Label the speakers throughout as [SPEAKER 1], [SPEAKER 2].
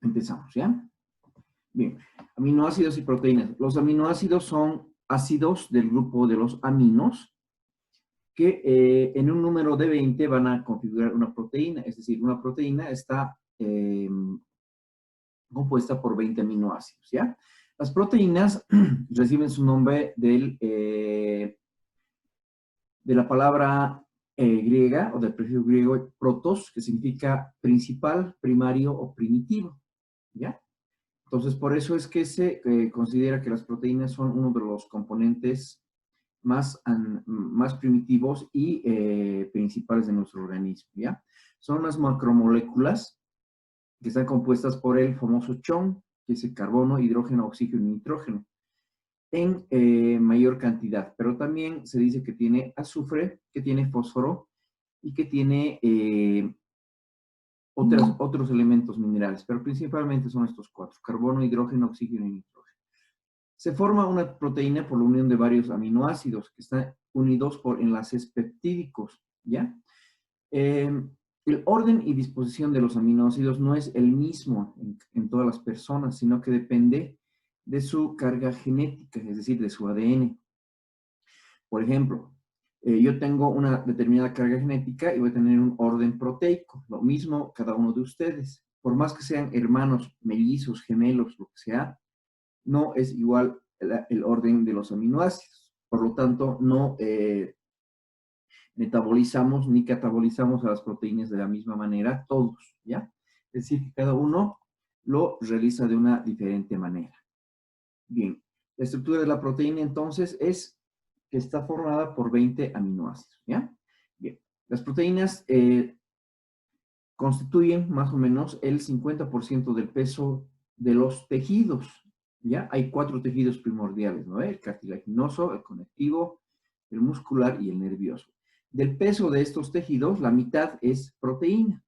[SPEAKER 1] Empezamos, ¿ya? Bien, aminoácidos y proteínas. Los aminoácidos son ácidos del grupo de los aminos que en un número de 20 van a configurar una proteína. Es decir, una proteína está compuesta por 20 aminoácidos, ¿ya? Las proteínas reciben su nombre de la palabra griega o del prefijo griego protos, que significa principal, primario o primitivo, ¿ya? Entonces, por eso es que se considera que las proteínas son uno de los componentes más primitivos y principales de nuestro organismo, ¿ya? Son unas macromoléculas que están compuestas por el famoso CHON, que es el carbono, hidrógeno, oxígeno y nitrógeno, en mayor cantidad. Pero también se dice que tiene azufre, que tiene fósforo y que tiene otros elementos minerales, pero principalmente son estos cuatro: carbono, hidrógeno, oxígeno y nitrógeno. Se forma una proteína por la unión de varios aminoácidos que están unidos por enlaces peptídicos, ¿ya? El orden y disposición de los aminoácidos no es el mismo en todas las personas, sino que depende de su carga genética, es decir, de su ADN. Por ejemplo, yo tengo una determinada carga genética y voy a tener un orden proteico. Lo mismo cada uno de ustedes. Por más que sean hermanos, mellizos, gemelos, lo que sea, no es igual el orden de los aminoácidos. Por lo tanto, no metabolizamos ni catabolizamos a las proteínas de la misma manera todos, ¿ya? Es decir, que cada uno lo realiza de una diferente manera. Bien, la estructura de la proteína entonces es que está formada por 20 aminoácidos, ¿ya? Bien, las proteínas constituyen más o menos el 50% del peso de los tejidos, ¿ya? Hay 4 tejidos primordiales, ¿no? El cartilaginoso, el conectivo, el muscular y el nervioso. Del peso de estos tejidos, la mitad es proteína,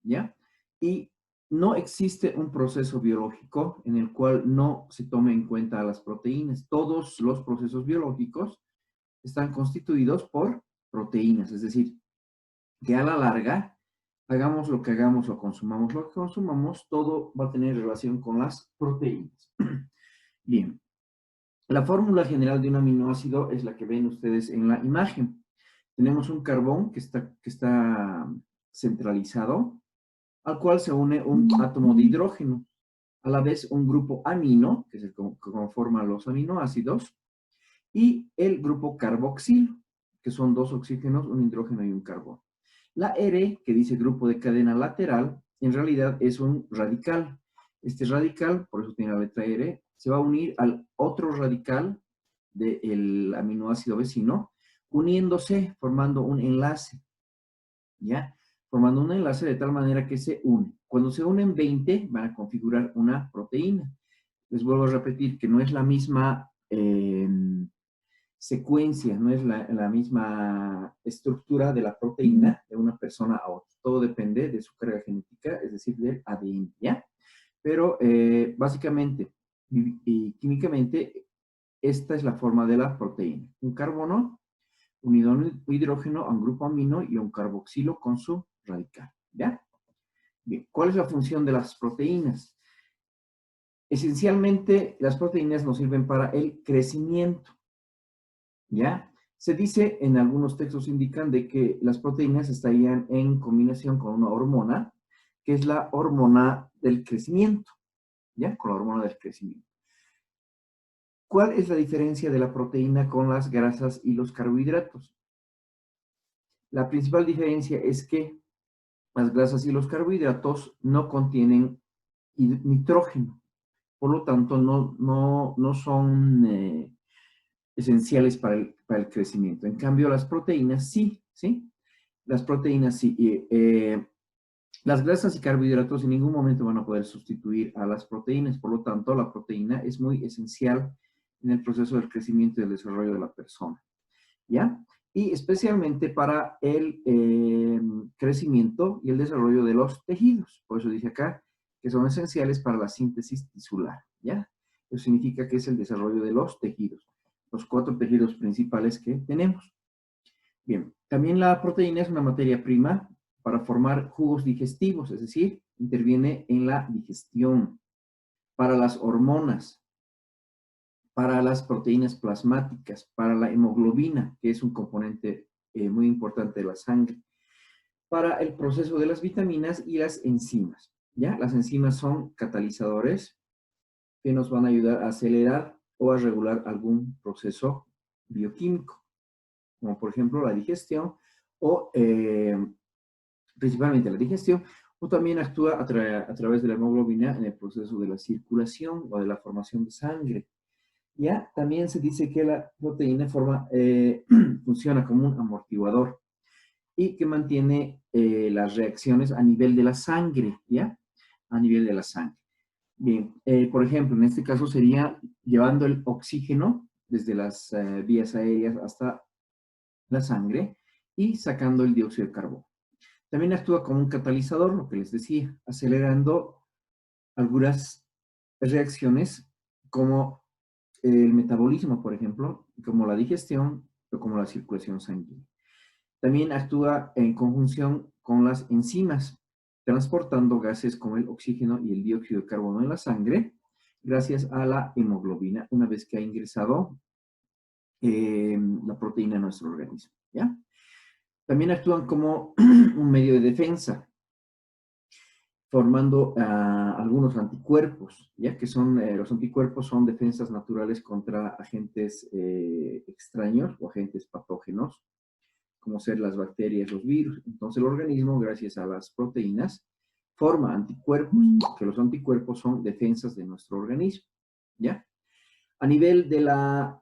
[SPEAKER 1] ¿ya? Y no existe un proceso biológico en el cual no se tome en cuenta a las proteínas. Todos los procesos biológicos están constituidos por proteínas, es decir, que a la larga, hagamos lo que hagamos o consumamos lo que consumamos, todo va a tener relación con las proteínas. Bien, la fórmula general de un aminoácido es la que ven ustedes en la imagen. Tenemos un carbón que está centralizado, al cual se une un átomo de hidrógeno, a la vez un grupo amino, que es el que conforma los aminoácidos, y el grupo carboxilo, que son 2 oxígenos, un hidrógeno y un carbono. La R, que dice grupo de cadena lateral, en realidad es un radical. Este radical, por eso tiene la letra R, se va a unir al otro radical del aminoácido vecino, uniéndose, formando un enlace, ¿ya? Formando un enlace de tal manera que se une. Cuando se unen 20, van a configurar una proteína. Les vuelvo a repetir que no es la misma secuencia, no es la misma estructura de la proteína de una persona a otra. Todo depende de su carga genética, es decir, del ADN, ¿ya? Pero básicamente y químicamente, esta es la forma de la proteína. Un carbono unido a un hidrógeno, a un grupo amino y a un carboxilo con su radical, ¿ya? Bien, ¿cuál es la función de las proteínas? Esencialmente, las proteínas nos sirven para el crecimiento, ¿ya? Se dice, en algunos textos indican de que las proteínas estarían en combinación con una hormona, que es la hormona del crecimiento, ¿ya? Con la hormona del crecimiento. ¿Cuál es la diferencia de la proteína con las grasas y los carbohidratos? La principal diferencia es que las grasas y los carbohidratos no contienen nitrógeno, por lo tanto no son esenciales para el crecimiento. En cambio, las proteínas sí, ¿sí? Las proteínas sí. Las grasas y carbohidratos en ningún momento van a poder sustituir a las proteínas, por lo tanto, la proteína es muy esencial en el proceso del crecimiento y del desarrollo de la persona, ¿ya? Y especialmente para el crecimiento y el desarrollo de los tejidos. Por eso dice acá que son esenciales para la síntesis tisular, ¿ya? Eso significa que es el desarrollo de los tejidos, los 4 tejidos principales que tenemos. Bien, también la proteína es una materia prima para formar jugos digestivos, es decir, interviene en la digestión, para las hormonas, para las proteínas plasmáticas, para la hemoglobina, que es un componente muy importante de la sangre, para el proceso de las vitaminas y las enzimas. ¿Ya? Las enzimas son catalizadores que nos van a ayudar a acelerar o a regular algún proceso bioquímico, como por ejemplo la digestión o principalmente la digestión, o también actúa a través de la hemoglobina en el proceso de la circulación o de la formación de sangre. Ya también se dice que la proteína funciona como un amortiguador y que mantiene las reacciones a nivel de la sangre, ¿ya? A nivel de la sangre. Bien, por ejemplo, en este caso sería llevando el oxígeno desde las vías aéreas hasta la sangre y sacando el dióxido de carbono. También actúa como un catalizador, lo que les decía, acelerando algunas reacciones como el metabolismo, por ejemplo, como la digestión o como la circulación sanguínea. También actúa en conjunción con las enzimas, transportando gases como el oxígeno y el dióxido de carbono en la sangre, gracias a la hemoglobina, una vez que ha ingresado la proteína a nuestro organismo. ¿Ya? También actúan como un medio de defensa, formando algunos anticuerpos, ya que los anticuerpos son defensas naturales contra agentes extraños o agentes patógenos, como ser las bacterias, los virus. Entonces el organismo, gracias a las proteínas, forma anticuerpos, que los anticuerpos son defensas de nuestro organismo, ¿ya? A nivel de la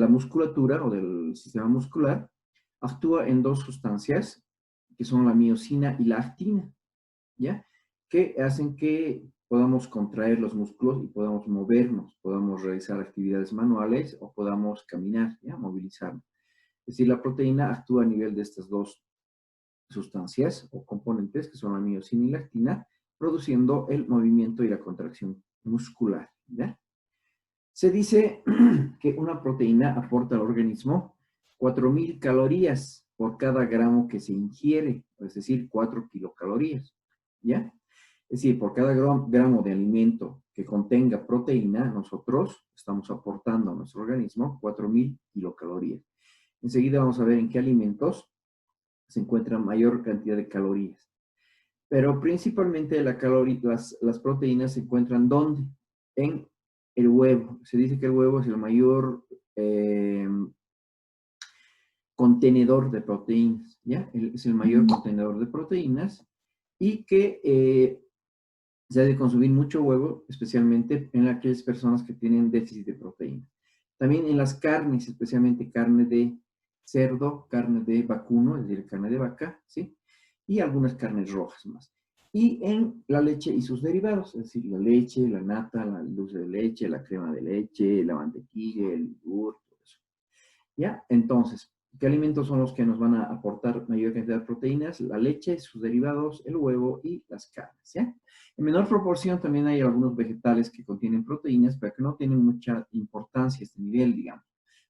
[SPEAKER 1] musculatura o del sistema muscular, actúa en dos sustancias, que son la miosina y la actina, ¿ya? Que hacen que podamos contraer los músculos y podamos movernos, podamos realizar actividades manuales o podamos caminar, ¿ya? Movilizarnos. Es decir, la proteína actúa a nivel de estas dos sustancias o componentes, que son la miosina y la actina, produciendo el movimiento y la contracción muscular, ¿ya? Se dice que una proteína aporta al organismo 4.000 calorías por cada gramo que se ingiere, es decir, 4 kilocalorías, ¿ya? Es decir, por cada gramo de alimento que contenga proteína, nosotros estamos aportando a nuestro organismo 4.000 kilocalorías. Enseguida vamos a ver en qué alimentos se encuentra mayor cantidad de calorías. Pero principalmente las proteínas se encuentran ¿dónde? En el huevo. Se dice que el huevo es el mayor contenedor de proteínas, ¿ya? Es el mayor contenedor de proteínas y que se debe consumir mucho huevo, especialmente en aquellas personas que tienen déficit de proteína. También en las carnes, especialmente carne de cerdo, carne de vacuno, es decir, carne de vaca, ¿sí? Y algunas carnes rojas más. Y en la leche y sus derivados, es decir, la leche, la nata, la dulce de leche, la crema de leche, la mantequilla, el yogur, todo eso. ¿Ya? Entonces, ¿qué alimentos son los que nos van a aportar mayor cantidad de proteínas? La leche, sus derivados, el huevo y las carnes, ¿ya? En menor proporción también hay algunos vegetales que contienen proteínas, pero que no tienen mucha importancia a este nivel, digamos.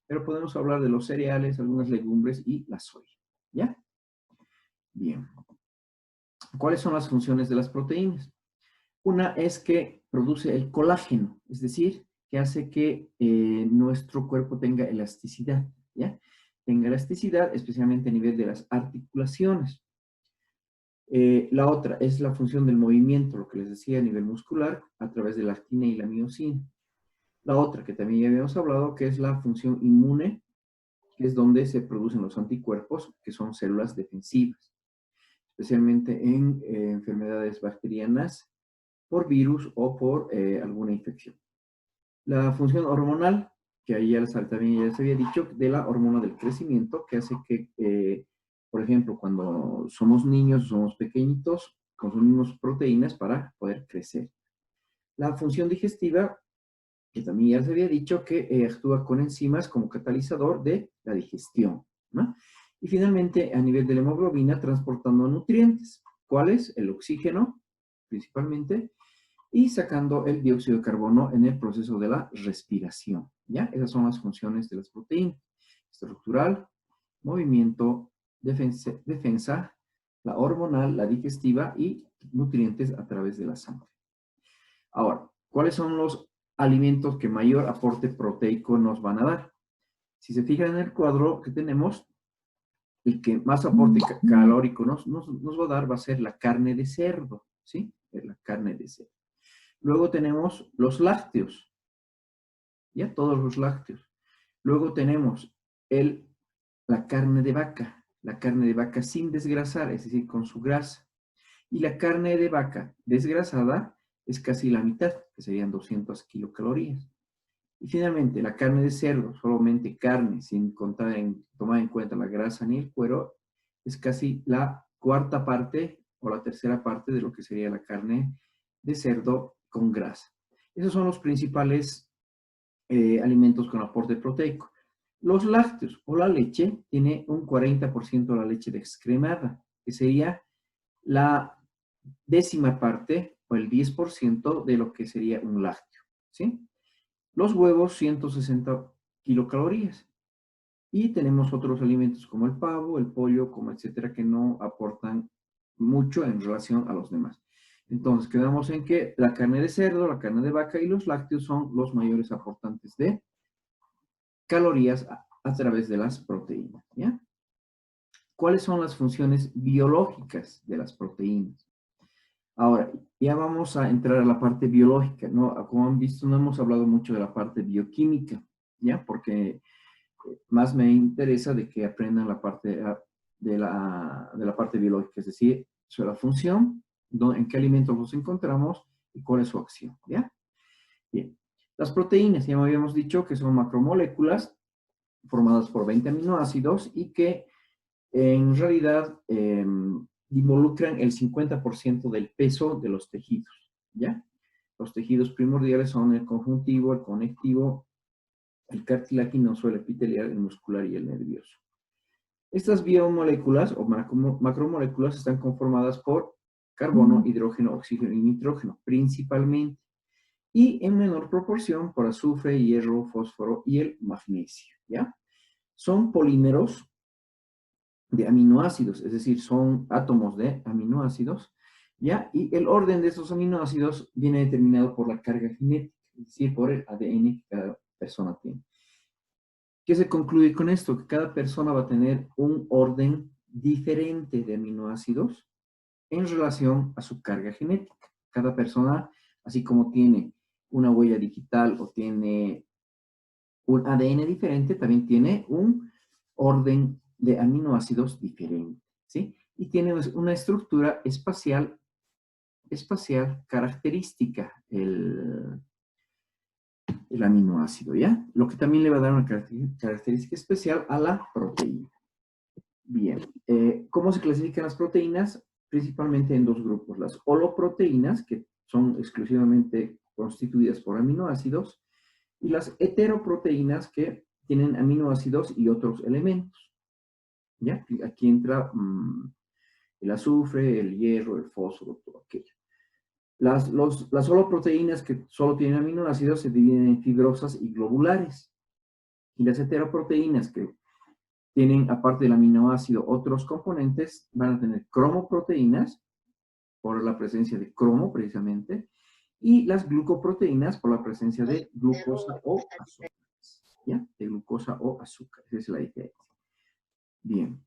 [SPEAKER 1] Pero podemos hablar de los cereales, algunas legumbres y la soya, ¿ya? Bien. ¿Cuáles son las funciones de las proteínas? Una es que produce el colágeno, es decir, que hace que nuestro cuerpo tenga elasticidad, ¿ya? Tenga elasticidad, especialmente a nivel de las articulaciones. La otra es la función del movimiento, lo que les decía a nivel muscular, a través de la actina y la miosina. La otra, que también ya habíamos hablado, que es la función inmune, que es donde se producen los anticuerpos, que son células defensivas, especialmente en enfermedades bacterianas, por virus o por alguna infección. La función hormonal, que ahí también ya les había dicho, de la hormona del crecimiento, que hace que, por ejemplo, cuando somos niños, somos pequeñitos, consumimos proteínas para poder crecer. La función digestiva, que también ya les había dicho, que actúa con enzimas como catalizador de la digestión, ¿no? Y finalmente, a nivel de la hemoglobina, transportando nutrientes. ¿Cuáles? El oxígeno, principalmente, y sacando el dióxido de carbono en el proceso de la respiración, ¿ya? Esas son las funciones de las proteínas. Estructural, movimiento, defensa, la hormonal, la digestiva y nutrientes a través de la sangre. Ahora, ¿cuáles son los alimentos que mayor aporte proteico nos van a dar? Si se fijan en el cuadro que tenemos, el que más aporte calórico nos va a dar va a ser la carne de cerdo, ¿sí? La carne de cerdo. Luego tenemos los lácteos, ¿ya? Todos los lácteos. Luego tenemos la carne de vaca sin desgrasar, es decir, con su grasa. Y la carne de vaca desgrasada es casi la mitad, que serían 200 kilocalorías. Y finalmente, la carne de cerdo, solamente carne, sin tomar en cuenta la grasa ni el cuero, es casi la cuarta parte o la tercera parte de lo que sería la carne de cerdo con grasa. Esos son los principales alimentos con aporte proteico. Los lácteos o la leche tiene un 40% de la leche descremada, que sería la décima parte o el 10% de lo que sería un lácteo, ¿sí? Los huevos, 160 kilocalorías. Y tenemos otros alimentos como el pavo, el pollo, como etcétera, que no aportan mucho en relación a los demás. Entonces, quedamos en que la carne de cerdo, la carne de vaca y los lácteos son los mayores aportantes de calorías a través de las proteínas, ¿ya? ¿Cuáles son las funciones biológicas de las proteínas? Ahora, ya vamos a entrar a la parte biológica, ¿no? Como han visto, no hemos hablado mucho de la parte bioquímica, ¿ya? Porque más me interesa de que aprendan la parte de la parte biológica, es decir, sobre la función, en qué alimentos los encontramos y cuál es su acción, ¿ya? Bien. Las proteínas, ya me habíamos dicho que son macromoléculas formadas por 20 aminoácidos y que en realidad involucran el 50% del peso de los tejidos, ¿ya? Los tejidos primordiales son el conjuntivo, el conectivo, el cartilaginoso, el epitelial, el muscular y el nervioso. Estas biomoléculas o macromoléculas están conformadas por carbono, hidrógeno, oxígeno y nitrógeno, principalmente, y en menor proporción por azufre, hierro, fósforo y el magnesio, ¿ya? Son polímeros de aminoácidos, es decir, son átomos de aminoácidos, ¿ya? Y el orden de esos aminoácidos viene determinado por la carga genética, es decir, por el ADN que cada persona tiene. ¿Qué se concluye con esto? Que cada persona va a tener un orden diferente de aminoácidos en relación a su carga genética. Cada persona, así como tiene una huella digital o tiene un ADN diferente, también tiene un orden de aminoácidos diferente, ¿sí? Y tiene una estructura espacial característica, el aminoácido, ¿ya? Lo que también le va a dar una característica especial a la proteína. Bien, ¿cómo se clasifican las proteínas? Principalmente en dos grupos, las holoproteínas, que son exclusivamente constituidas por aminoácidos, y las heteroproteínas, que tienen aminoácidos y otros elementos, ¿ya? Aquí entra el azufre, el hierro, el fósforo, todo aquello. Las holoproteínas que solo tienen aminoácidos se dividen en fibrosas y globulares. Y las heteroproteínas que tienen, aparte del aminoácido, otros componentes, van a tener cromoproteínas, por la presencia de cromo precisamente, y las glucoproteínas por la presencia de glucosa o azúcar. ¿Ya? De glucosa o azúcar. Esa es la diferencia. Bien.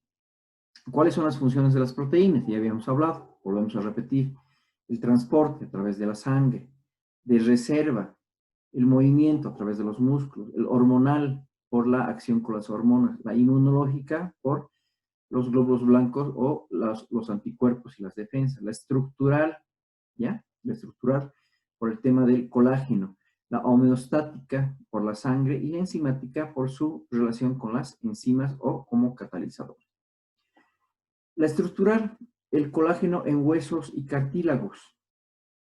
[SPEAKER 1] ¿Cuáles son las funciones de las proteínas? Ya habíamos hablado, volvemos a repetir. El transporte a través de la sangre, de reserva, el movimiento a través de los músculos, el hormonal por la acción con las hormonas, la inmunológica por los glóbulos blancos o los anticuerpos y las defensas, la estructural, ¿ya? La estructural por el tema del colágeno, la homeostática por la sangre y la enzimática por su relación con las enzimas o como catalizador. La estructural, el colágeno en huesos y cartílagos,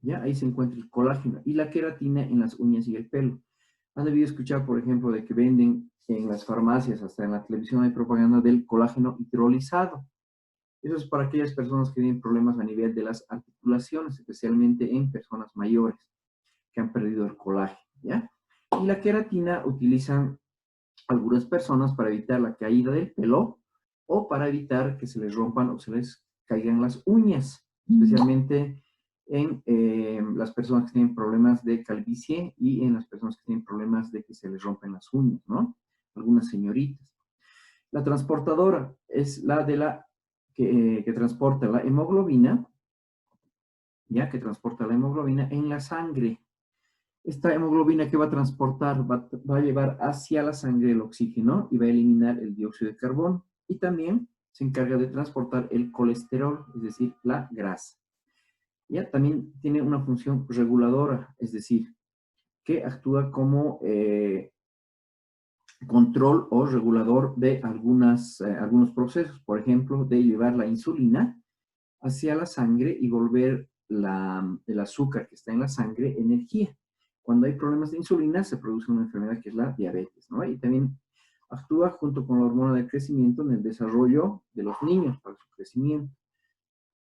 [SPEAKER 1] ¿ya? Ahí se encuentra el colágeno y la queratina en las uñas y el pelo. Han debido escuchar, por ejemplo, de que venden en las farmacias, hasta en la televisión hay propaganda del colágeno hidrolizado. Eso es para aquellas personas que tienen problemas a nivel de las articulaciones, especialmente en personas mayores que han perdido el colágeno, ¿ya? Y la queratina utilizan algunas personas para evitar la caída del pelo o para evitar que se les rompan o se les caigan las uñas, especialmente en las personas que tienen problemas de calvicie y en las personas que tienen problemas de que se les rompen las uñas, ¿no? Algunas señoritas. La transportadora es la de que transporta la hemoglobina, ya que transporta la hemoglobina en la sangre. Esta hemoglobina que va a transportar va a llevar hacia la sangre el oxígeno y va a eliminar el dióxido de carbono. Y también se encarga de transportar el colesterol, es decir, la grasa. Ya también tiene una función reguladora, es decir, que actúa como control o regulador de algunos procesos. Por ejemplo, de llevar la insulina hacia la sangre y volver el azúcar que está en la sangre energía. Cuando hay problemas de insulina, se produce una enfermedad que es la diabetes, ¿no? Y también actúa junto con la hormona del crecimiento en el desarrollo de los niños para su crecimiento.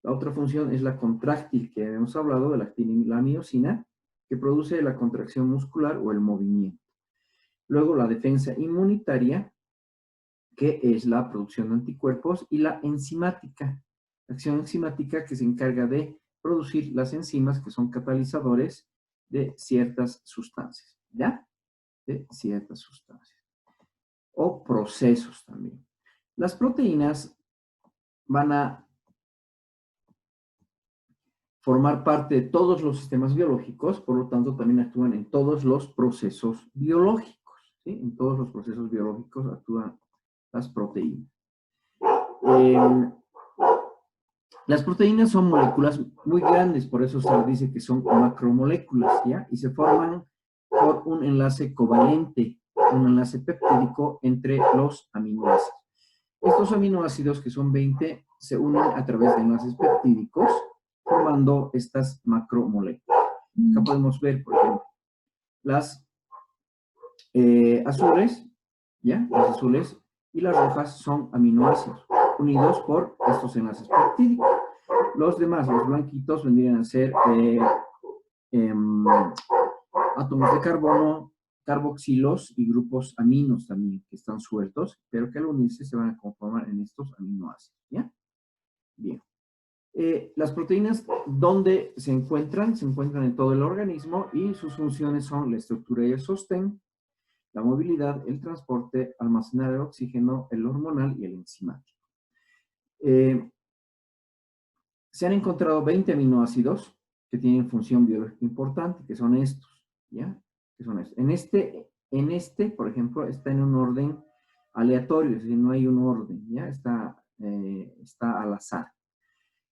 [SPEAKER 1] La otra función es la contráctil, que hemos hablado de la miosina, que produce la contracción muscular o el movimiento. Luego la defensa inmunitaria, que es la producción de anticuerpos, y la enzimática, la acción enzimática que se encarga de producir las enzimas que son catalizadores de ciertas sustancias, ¿ya? De ciertas sustancias. O procesos también. Las proteínas van a formar parte de todos los sistemas biológicos, por lo tanto también actúan en todos los procesos biológicos, ¿sí? En todos los procesos biológicos actúan las proteínas. Las proteínas son moléculas muy grandes, por eso se dice que son macromoléculas, ¿ya? Y se forman por un enlace covalente, un enlace peptídico entre los aminoácidos. Estos aminoácidos, que son 20, se unen a través de enlaces peptídicos, formando estas macromoléculas. Acá podemos ver, por ejemplo, las azules, ¿ya? Las azules y las rojas son aminoácidos, unidos por estos enlaces peptídicos. Los demás, los blanquitos, vendrían a ser átomos de carbono, carboxilos y grupos aminos también, que están sueltos, pero que al unirse se van a conformar en estos aminoácidos, ¿ya? Bien. Las proteínas, ¿dónde se encuentran? Se encuentran en todo el organismo y sus funciones son la estructura y el sostén, la movilidad, el transporte, almacenar el oxígeno, el hormonal y el enzimático. Se han encontrado 20 aminoácidos que tienen función biológica importante, que son estos, ¿ya? Que son estos. En este, por ejemplo, está en un orden aleatorio, es decir, no hay un orden, ¿ya? Está al azar.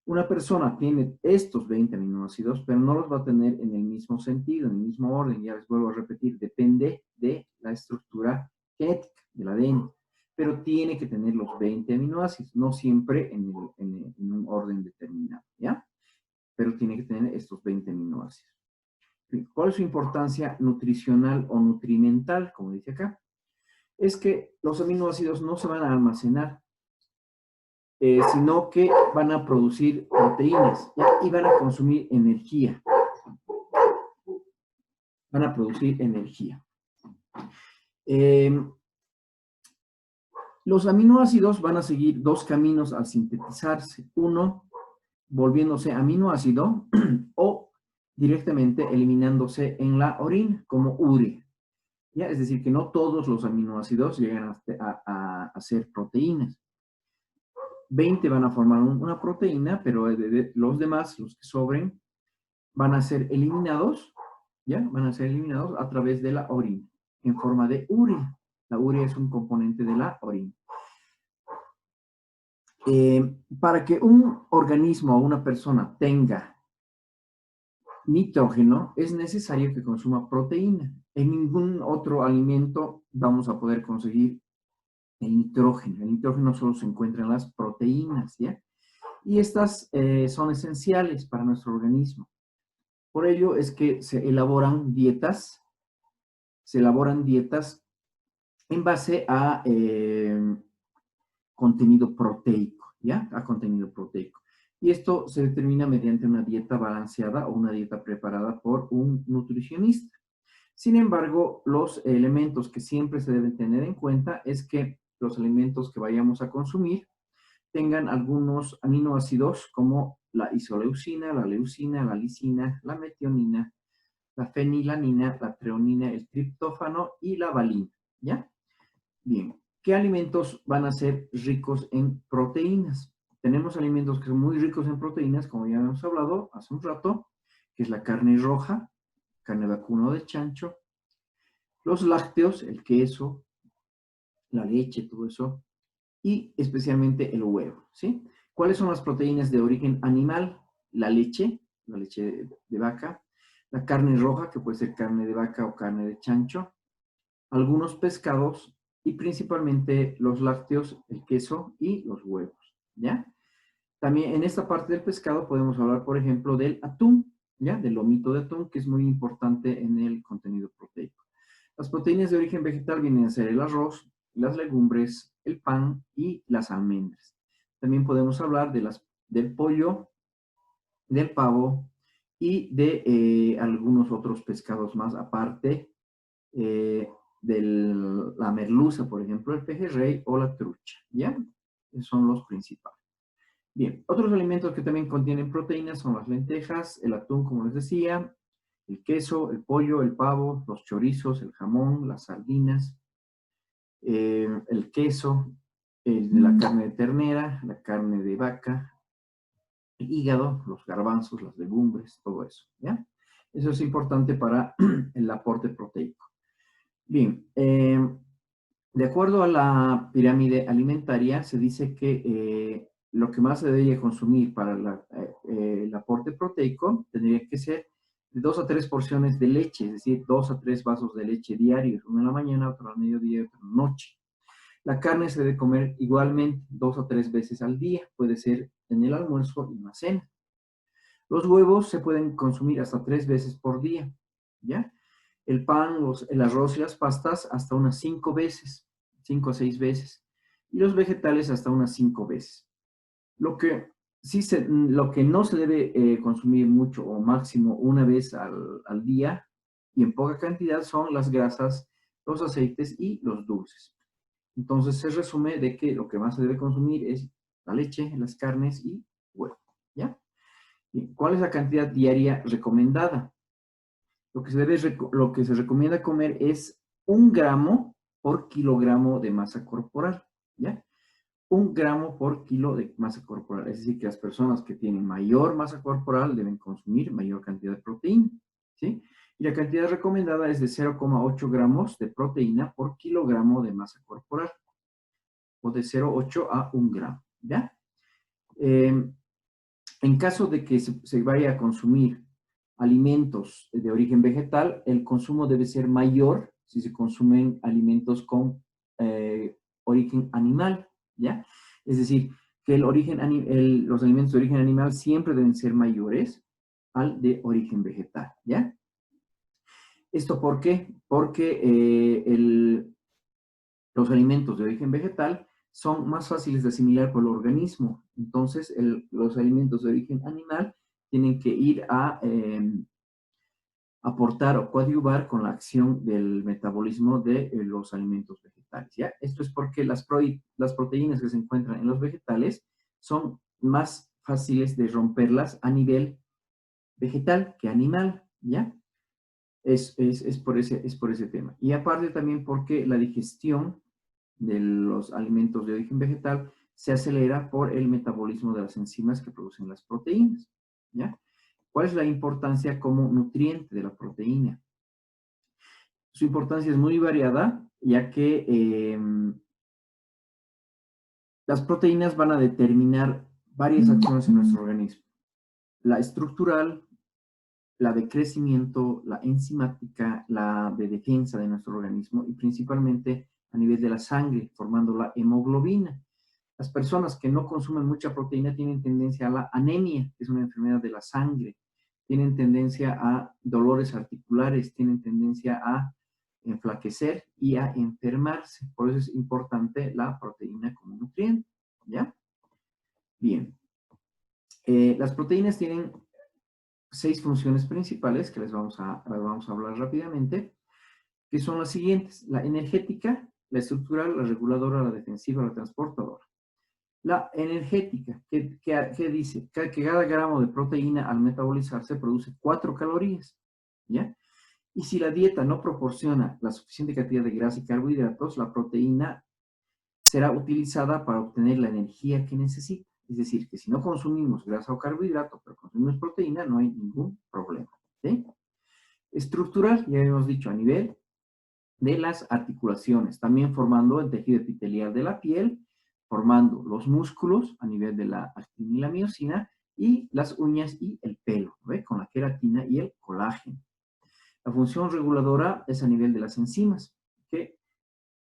[SPEAKER 1] Una persona tiene estos 20 aminoácidos, pero no los va a tener en el mismo sentido, en el mismo orden. Ya les vuelvo a repetir, depende de la estructura genética del ADN, pero tiene que tener los 20 aminoácidos, no siempre en un orden determinado, ¿ya? Pero tiene que tener estos 20 aminoácidos. ¿Cuál es su importancia nutricional o nutrimental, como dice acá? Es que los aminoácidos no se van a almacenar, sino que van a producir proteínas, ¿ya? Y van a consumir energía. Van a producir energía. Los aminoácidos van a seguir dos caminos al sintetizarse. Uno, volviéndose aminoácido o directamente eliminándose en la orina como urea. ¿Ya? Es decir, que no todos los aminoácidos llegan a ser proteínas. 20 van a formar una proteína, pero los demás, los que sobren, van a ser eliminados, ¿ya? Van a ser eliminados a través de la orina, en forma de urea. La urea es un componente de la orina. Para que un organismo o una persona tenga nitrógeno, es necesario que consuma proteína. En ningún otro alimento vamos a poder conseguir el nitrógeno. El nitrógeno solo se encuentra en las proteínas, ¿ya? Y estas son esenciales para nuestro organismo. Por ello es que se elaboran dietas en base a contenido proteico, ¿ya? A contenido proteico. Y esto se determina mediante una dieta balanceada o una dieta preparada por un nutricionista. Sin embargo, los elementos que siempre se deben tener en cuenta es que los alimentos que vayamos a consumir tengan algunos aminoácidos como la isoleucina, la leucina, la lisina, la metionina, la fenilanina, la treonina, el triptófano y la valina, ¿ya? Bien, ¿qué alimentos van a ser ricos en proteínas? Tenemos alimentos que son muy ricos en proteínas, como ya hemos hablado hace un rato, que es la carne roja, carne vacuna o de chancho, los lácteos, el queso, la leche, todo eso, y especialmente el huevo, ¿sí? ¿Cuáles son las proteínas de origen animal? La leche de vaca, la carne roja, que puede ser carne de vaca o carne de chancho, algunos pescados y principalmente los lácteos, el queso y los huevos, ¿ya? También en esta parte del pescado podemos hablar, por ejemplo, del atún, ¿ya? Del lomito de atún, que es muy importante en el contenido proteico. Las proteínas de origen vegetal vienen a ser el arroz, las legumbres, el pan y las almendras. También podemos hablar del pollo, del pavo y de algunos otros pescados más aparte, de la merluza, por ejemplo, el pejerrey o la trucha, ¿ya? Esos son los principales. Bien, otros alimentos que también contienen proteínas son las lentejas, el atún, como les decía, el queso, el pollo, el pavo, los chorizos, el jamón, las sardinas, el queso, la carne de ternera, la carne de vaca, el hígado, los garbanzos, las legumbres, todo eso, ¿ya? Eso es importante para el aporte proteico. Bien, de acuerdo a la pirámide alimentaria, se dice que lo que más se debería consumir para el aporte proteico tendría que ser de 2 a 3 porciones de leche, es decir, 2 a 3 vasos de leche diarios, uno en la mañana, otro al mediodía y otro en la noche. La carne se debe comer igualmente 2 a 3 veces al día, puede ser en el almuerzo y en la cena. Los huevos se pueden consumir hasta 3 veces por día, ¿ya? El pan, el arroz y las pastas hasta unas 5 veces, 5 a 6 veces. Y los vegetales hasta unas 5 veces. Lo que no se debe consumir mucho o máximo una vez al día y en poca cantidad son las grasas, los aceites y los dulces. Entonces se resume de que lo que más se debe consumir es la leche, las carnes y huevo, ¿ya? Bien, ¿cuál es la cantidad diaria recomendada? Lo que se recomienda comer es 1 gramo por kilogramo de masa corporal, ¿ya? 1 gramo por kilo de masa corporal. Es decir, que las personas que tienen mayor masa corporal deben consumir mayor cantidad de proteína, ¿sí? Y la cantidad recomendada es de 0,8 gramos de proteína por kilogramo de masa corporal, o de 0,8 a 1 gramo, ¿ya? En caso de que se vaya a consumir alimentos de origen vegetal, el consumo debe ser mayor si se consumen alimentos con origen animal, ¿ya? Es decir, que los alimentos de origen animal siempre deben ser mayores al de origen vegetal, ¿ya? ¿Esto por qué? Porque los alimentos de origen vegetal son más fáciles de asimilar por el organismo. Entonces, los alimentos de origen animal tienen que ir a aportar o coadyuvar con la acción del metabolismo de los alimentos vegetales, ¿ya? Esto es porque las proteínas que se encuentran en los vegetales son más fáciles de romperlas a nivel vegetal que animal, ¿ya? Es por ese tema. Y aparte también porque la digestión de los alimentos de origen vegetal se acelera por el metabolismo de las enzimas que producen las proteínas, ¿ya? ¿Cuál es la importancia como nutriente de la proteína? Su importancia es muy variada, ya que las proteínas van a determinar varias acciones en nuestro organismo. La estructural, la de crecimiento, la enzimática, la de defensa de nuestro organismo y principalmente a nivel de la sangre, formando la hemoglobina. Las personas que no consumen mucha proteína tienen tendencia a la anemia, que es una enfermedad de la sangre, tienen tendencia a dolores articulares, tienen tendencia a enflaquecer y a enfermarse. Por eso es importante la proteína como nutriente, ¿ya? Bien. Las proteínas tienen 6 funciones principales que las vamos a hablar rápidamente, que son las siguientes: la energética, la estructural, la reguladora, la defensiva, la transportadora. La energética, que dice que cada gramo de proteína al metabolizarse produce 4 calorías, ¿ya? Y si la dieta no proporciona la suficiente cantidad de grasa y carbohidratos, la proteína será utilizada para obtener la energía que necesita. Es decir, que si no consumimos grasa o carbohidrato, pero consumimos proteína, no hay ningún problema, ¿sí? Estructural, ya hemos dicho, a nivel de las articulaciones, también formando el tejido epitelial de la piel, formando los músculos a nivel de la actina y la miosina, y las uñas y el pelo, ¿ve? Con la queratina y el colágeno. La función reguladora es a nivel de las enzimas, que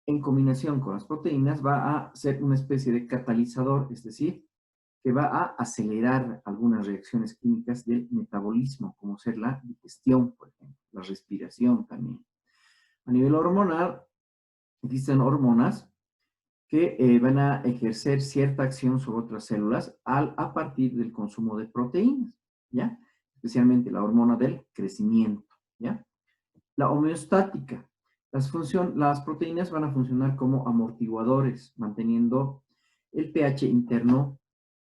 [SPEAKER 1] en combinación con las proteínas va a ser una especie de catalizador, es decir, que va a acelerar algunas reacciones químicas del metabolismo, como ser la digestión, por ejemplo, la respiración también. A nivel hormonal, existen hormonas que van a ejercer cierta acción sobre otras células a partir del consumo de proteínas, ¿ya? Especialmente la hormona del crecimiento, ¿ya? La homeostática. Las proteínas van a funcionar como amortiguadores, manteniendo el pH interno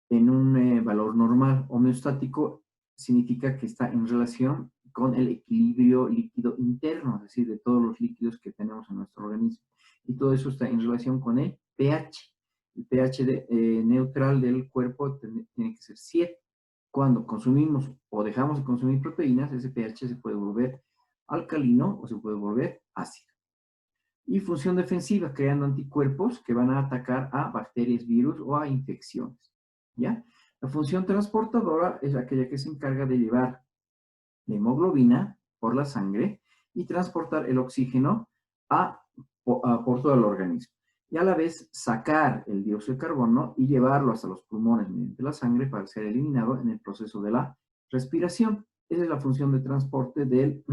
[SPEAKER 1] en un valor normal. Homeostático significa que está en relación con el equilibrio líquido interno, es decir, de todos los líquidos que tenemos en nuestro organismo. Y todo eso está en relación con el pH. El pH neutral del cuerpo tiene que ser 7. Cuando consumimos o dejamos de consumir proteínas, ese pH se puede volver alcalino o se puede volver ácido. Y función defensiva, creando anticuerpos que van a atacar a bacterias, virus o a infecciones, ¿ya? La función transportadora es aquella que se encarga de llevar la hemoglobina por la sangre y transportar el oxígeno por todo el organismo. Y a la vez sacar el dióxido de carbono y llevarlo hasta los pulmones mediante la sangre para ser eliminado en el proceso de la respiración. Esa es la función de transporte de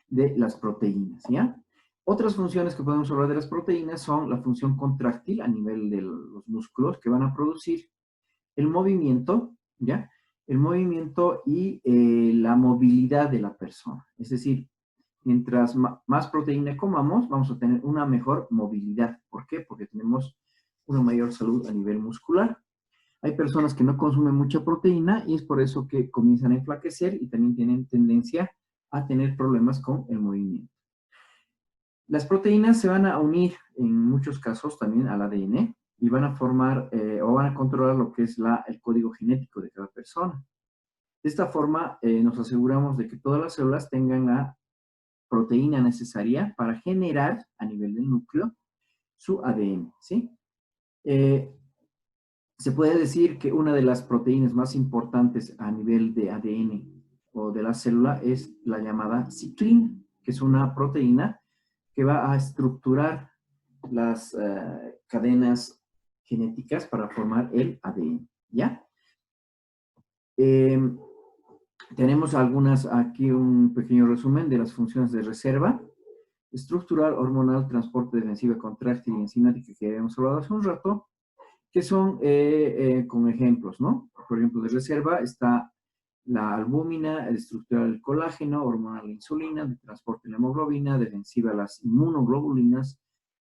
[SPEAKER 1] las proteínas, ¿ya? Otras funciones que podemos hablar de las proteínas son la función contráctil a nivel de los músculos que van a producir el movimiento, ¿ya? El movimiento y la movilidad de la persona. Es decir, mientras más proteína comamos, vamos a tener una mejor movilidad. ¿Por qué? Porque tenemos una mayor salud a nivel muscular. Hay personas que no consumen mucha proteína y es por eso que comienzan a enflaquecer y también tienen tendencia a tener problemas con el movimiento. Las proteínas se van a unir en muchos casos también al ADN y van a formar o van a controlar lo que es el código genético de cada persona. De esta forma nos aseguramos de que todas las células tengan la proteína necesaria para generar a nivel del núcleo su ADN, ¿sí? Se puede decir que una de las proteínas más importantes a nivel de ADN o de la célula es la llamada ciclina, que es una proteína que va a estructurar las cadenas genéticas para formar el ADN, ¿ya? Tenemos aquí un pequeño resumen de las funciones de reserva, estructural, hormonal, transporte, defensiva, contráctil y enzimática que habíamos hablado hace un rato, que son con ejemplos, ¿no? Por ejemplo, de reserva está la albúmina, el estructural del colágeno, hormonal la insulina, de transporte la hemoglobina, defensiva las inmunoglobulinas,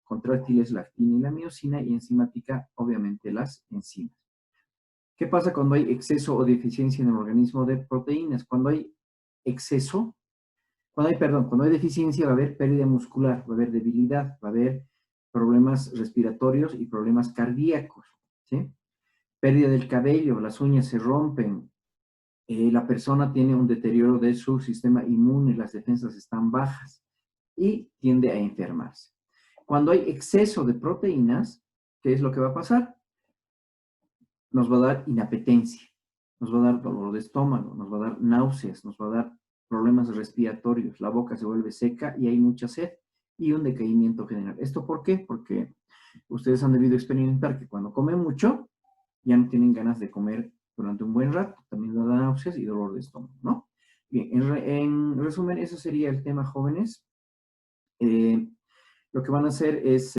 [SPEAKER 1] contráctiles la actina y la miosina, y enzimática, obviamente, las enzimas. ¿Qué pasa cuando hay exceso o deficiencia en el organismo de proteínas? Cuando hay exceso, cuando hay deficiencia va a haber pérdida muscular, va a haber debilidad, va a haber problemas respiratorios y problemas cardíacos, ¿sí? Pérdida del cabello, las uñas se rompen, la persona tiene un deterioro de su sistema inmune, las defensas están bajas y tiende a enfermarse. Cuando hay exceso de proteínas, ¿qué es lo que va a pasar? Nos va a dar inapetencia, nos va a dar dolor de estómago, nos va a dar náuseas, nos va a dar problemas respiratorios, la boca se vuelve seca y hay mucha sed y un decaimiento general. ¿Esto por qué? Porque ustedes han debido experimentar que cuando comen mucho, ya no tienen ganas de comer durante un buen rato, también da náuseas y dolor de estómago, ¿no? Bien, en resumen, eso sería el tema, jóvenes. Lo que van a hacer es